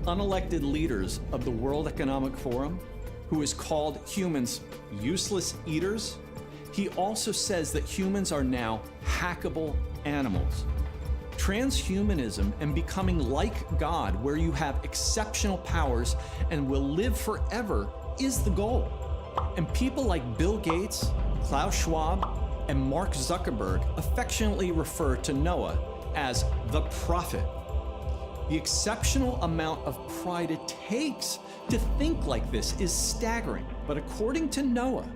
unelected leaders of the World Economic Forum, who has called humans useless eaters, he also says that humans are now hackable animals. Transhumanism and becoming like God, where you have exceptional powers and will live forever, is the goal. And people like Bill Gates, Klaus Schwab, and Mark Zuckerberg affectionately refer to Noah as the prophet. The exceptional amount of pride it takes to think like this is staggering. But according to Noah,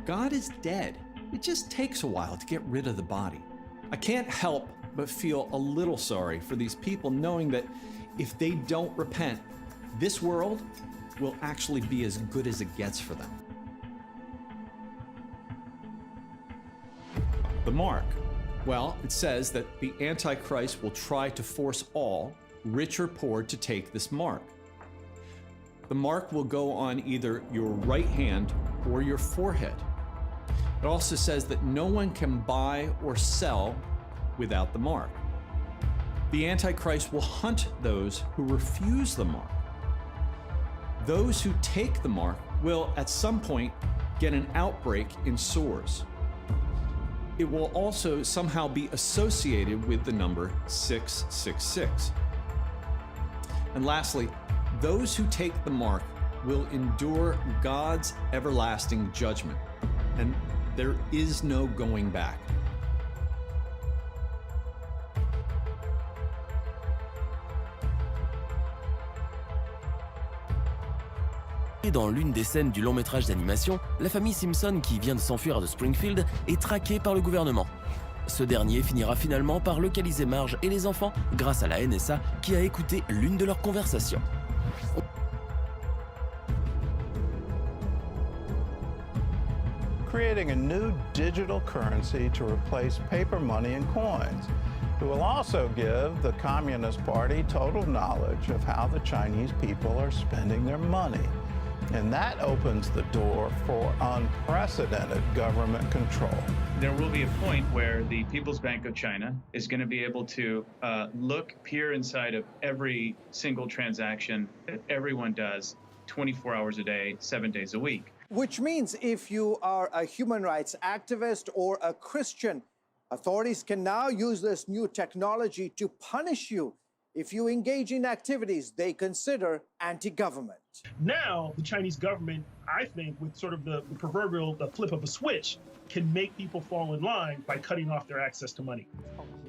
God is dead. It just takes a while to get rid of the body. I can't help but feel a little sorry for these people, knowing that if they don't repent, this world will actually be as good as it gets for them. The mark. Well, it says that the Antichrist will try to force all, rich or poor, to take this mark. The mark will go on either your right hand or your forehead. It also says that no one can buy or sell without the mark. The Antichrist will hunt those who refuse the mark. Those who take the mark will at some point get an outbreak in sores. It will also somehow be associated with the number 666. And lastly, those who take the mark will endure God's everlasting judgment, and there is no going back. Dans l'une des scènes du long métrage d'animation, la famille Simpson qui vient de s'enfuir de Springfield est traquée par le gouvernement. Ce dernier finira finalement par localiser Marge et les enfants grâce à la NSA qui a écouté l'une de leurs conversations. Creating a new digital currency to replace paper money and coins. It will also give the Communist Party total knowledge of how the Chinese people are spending their money. And that opens the door for unprecedented government control. There will be a point where the People's Bank of China is going to be able to peer inside of every single transaction that everyone does 24 hours a day, 7 days a week. Which means if you are a human rights activist or a Christian, authorities can now use this new technology to punish you if you engage in activities they consider anti-government. Now, the Chinese government, I think, with sort of the proverbial flip of a switch, can make people fall in line by cutting off their access to money.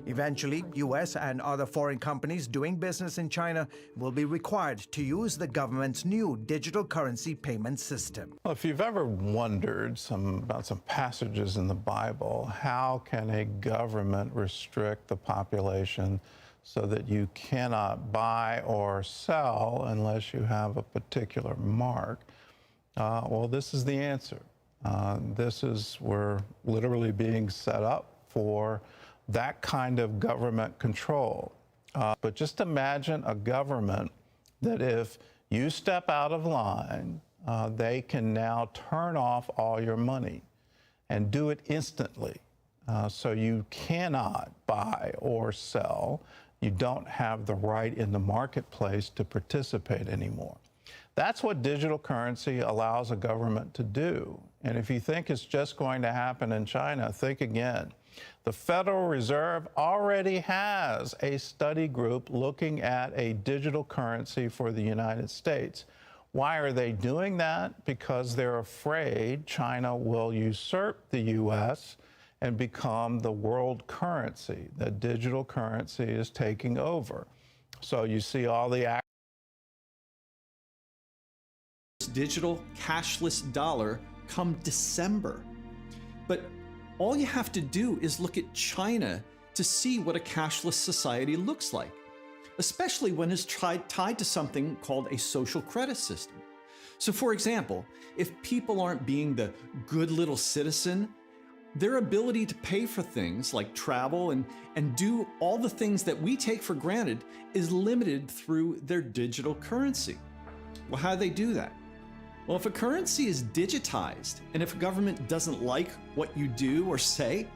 Eventually, U.S. and other foreign companies doing business in China will be required to use the government's new digital currency payment system. Well, if you've ever wondered about some passages in the Bible, how can a government restrict the population so that you cannot buy or sell unless you have a particular mark? Well, this is the answer. We're literally being set up for that kind of government control. But just imagine a government that if you step out of line, they can now turn off all your money and do it instantly. So you cannot buy or sell. You don't have the right in the marketplace to participate anymore. That's what digital currency allows a government to do. And if you think it's just going to happen in China, think again. The Federal Reserve already has a study group looking at a digital currency for the United States. Why are they doing that? Because they're afraid China will usurp the U.S. and become the world currency. The digital currency is taking over. So you see all the digital cashless dollar come December. But all you have to do is look at China to see what a cashless society looks like, especially when it's tied to something called a social credit system. So for example, if people aren't being the good little citizen, their ability to pay for things like travel and do all the things that we take for granted is limited through their digital currency. Well, how do they do that? Well, if a currency is digitized and if a government doesn't like what you do or say,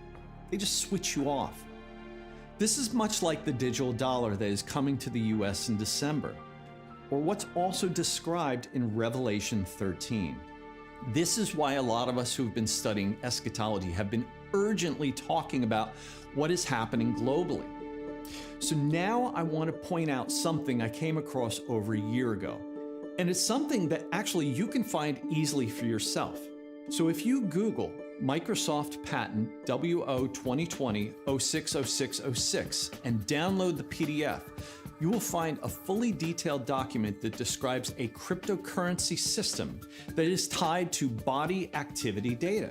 they just switch you off. This is much like the digital dollar that is coming to the US in December. or what's also described in Revelation 13. This is why a lot of us who've been studying eschatology have been urgently talking about what is happening globally. So now I want to point out something I came across over a year ago, and it's something that actually you can find easily for yourself. So if you Google Microsoft Patent WO 2020-060606 and download the PDF, you will find a fully detailed document that describes a cryptocurrency system that is tied to body activity data.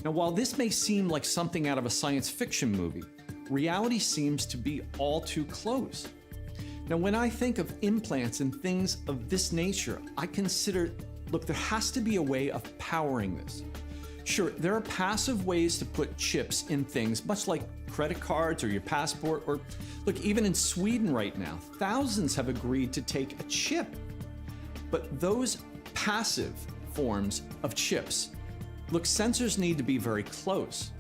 Now, while this may seem like something out of a science fiction movie, reality seems to be all too close. Now, when I think of implants and things of this nature, I consider, look, there has to be a way of powering this. Sure, there are passive ways to put chips in things, much like credit cards or your passport, or look, even in Sweden right now, thousands have agreed to take a chip. But those passive forms of chips, look, sensors need to be very close.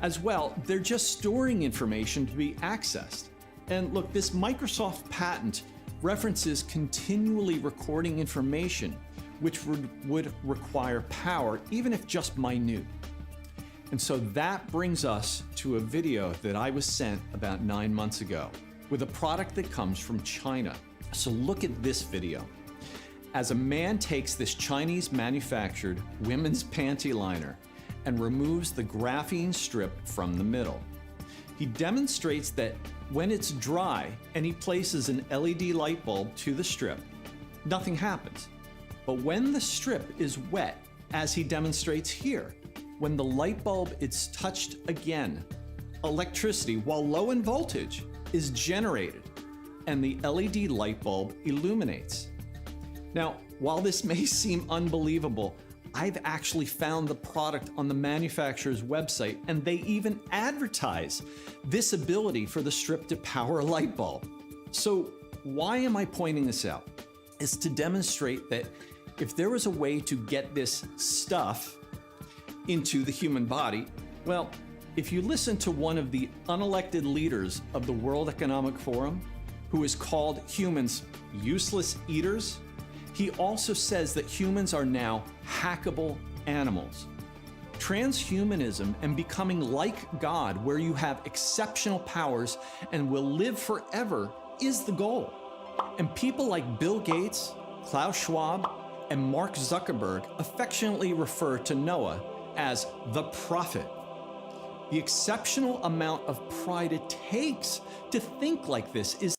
As well, they're just storing information to be accessed. And look, this Microsoft patent references continually recording information, which would require power, even if just minute. And so that brings us to a video that I was sent about 9 months ago with a product that comes from China. So look at this video. As a man takes this Chinese manufactured women's panty liner and removes the graphene strip from the middle. He demonstrates that when it's dry and he places an LED light bulb to the strip, nothing happens. But when the strip is wet, as he demonstrates here, when the light bulb is touched again, electricity, while low in voltage, is generated and the LED light bulb illuminates. Now, while this may seem unbelievable, I've actually found the product on the manufacturer's website, and they even advertise this ability for the strip to power a light bulb. So why am I pointing this out? It's to demonstrate that if there was a way to get this stuff into the human body, well, if you listen to one of the unelected leaders of the World Economic Forum, who is called humans useless eaters, he also says that humans are now hackable animals. Transhumanism and becoming like God, where you have exceptional powers and will live forever, is the goal. And people like Bill Gates, Klaus Schwab, and Mark Zuckerberg affectionately refer to Noah as the prophet. The exceptional amount of pride it takes to think like this is